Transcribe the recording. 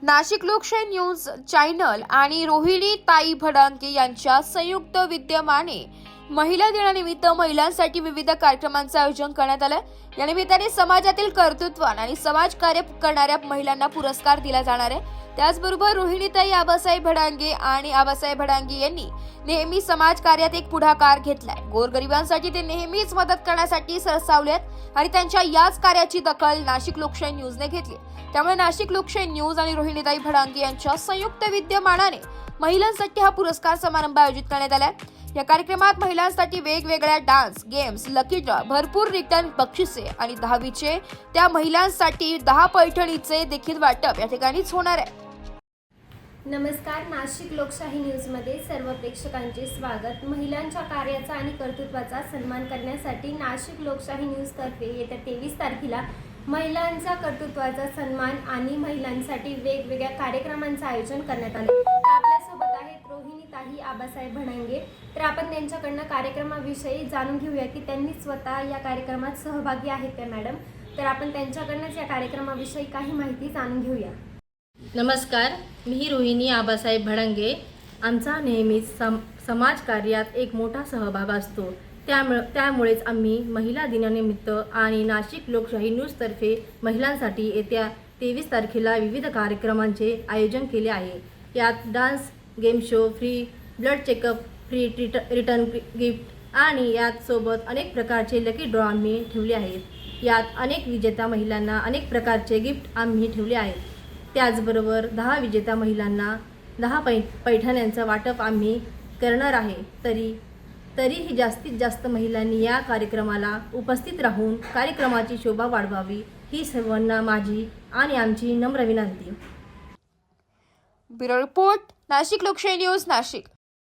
नाशिक लोकशाही news channel आणि रोहिणी ताई भडांके यांच्या संयुक्त विद्यमाने महिला दिनानिमित्त महिलांसाठी विविध कार्यक्रमांचे आयोजन करण्यात आले। या निमित्ताने समाजातील कर्तृत्ववान आणि समाजकार्य करणाऱ्या महिलांना पुरस्कार दिला जाणार आहे। त्याचबरोबर रोहिणीताई आबासाहेब भडांगे आणि आबासाहेब भडांगे यांनी नेहमी समाजकार्यात एक पुढाकार घेतलाय। गोरगरिबांसाठी ते नेहमीच मदत करण्यासाठी सरसावलेत आणि त्यांच्या याच कार्याची दखल नाशिक लोकशाही न्यूजने घेतली। त्यामुळे नाशिक लोकशाही न्यूज आणि रोहिणीताई भडांगे यांच्या संयुक्त विद्यमानाने महिलांसाठी हा पुरस्कार समारंभ आयोजित करण्यात आलाय। या कार्यक्रमात महिलांसाठी वेगवेगळ्या डान्स, गेम्स, लकी ड्रॉ, भरपूर रिटर्न बक्षिसे आणि 10वीचे त्या महिलांसाठी 10 पैठणीचे देखील वाटप या ठिकाणीच होणार आहे। नमस्कार, नाशिक लोकशाही न्यूजमध्ये सर्व प्रेक्षकांचे स्वागत। महिलांच्या कार्याचा आणि कर्तृत्वाचा सन्मान करण्यासाठी नाशिक लोकशाही न्यूजतर्फे येत्या 23 तारखेला महिलांचा कर्तृत्वाचा सन्मान आणि महिलांसाठी वेगवेगळ्या कार्यक्रमांचे आयोजन करण्यात आले। आपल्यासोबत आहेत रोहिणीताई आबासाहेब भडांगे। तर आपण त्यांच्याकडनं कार्यक्रमाविषयी जाणून घेऊया की त्यांनी स्वतः या कार्यक्रमात सहभागी आहेत का मॅडम। तर आपण त्यांच्याकडनंच या कार्यक्रमाविषयी काही माहिती जाणून घेऊया। नमस्कार, मी रोहिणी आबासाहेब भडांगे। आमचा नेहमीच समाजकार्यात एक मोठा सहभाग असतो। त्यामुळेच आम्ही महिला दिनानिमित्त आणि नाशिक लोकशाही न्यूजतर्फे महिलांसाठी येत्या 23 तारखेला विविध कार्यक्रमांचे आयोजन केले आहे। यात dance, game show, free blood checkup, free return gift आणि यात सोबत अनेक प्रकारचे लकी ड्रॉ आम्ही ठेवले आहेत। यात अनेक विजेत्या महिलांना अनेक प्रकारचे गिफ्ट आम्ही ठेवले आहेत। त्याचबरोबर 10 विजेत्या महिलांना 10 पैठण्यांचं वाटप आम्ही करणार आहे। तरीही जास्तीत जास्त महिलांनी या कार्यक्रमाला उपस्थित राहून कार्यक्रमाची शोभा वाढवावी ही सर्वांना माझी आणि आमची नम्र विनंती। ब्युरो रिपोर्ट, नाशिक लोकशाही न्यूज, नाशिक।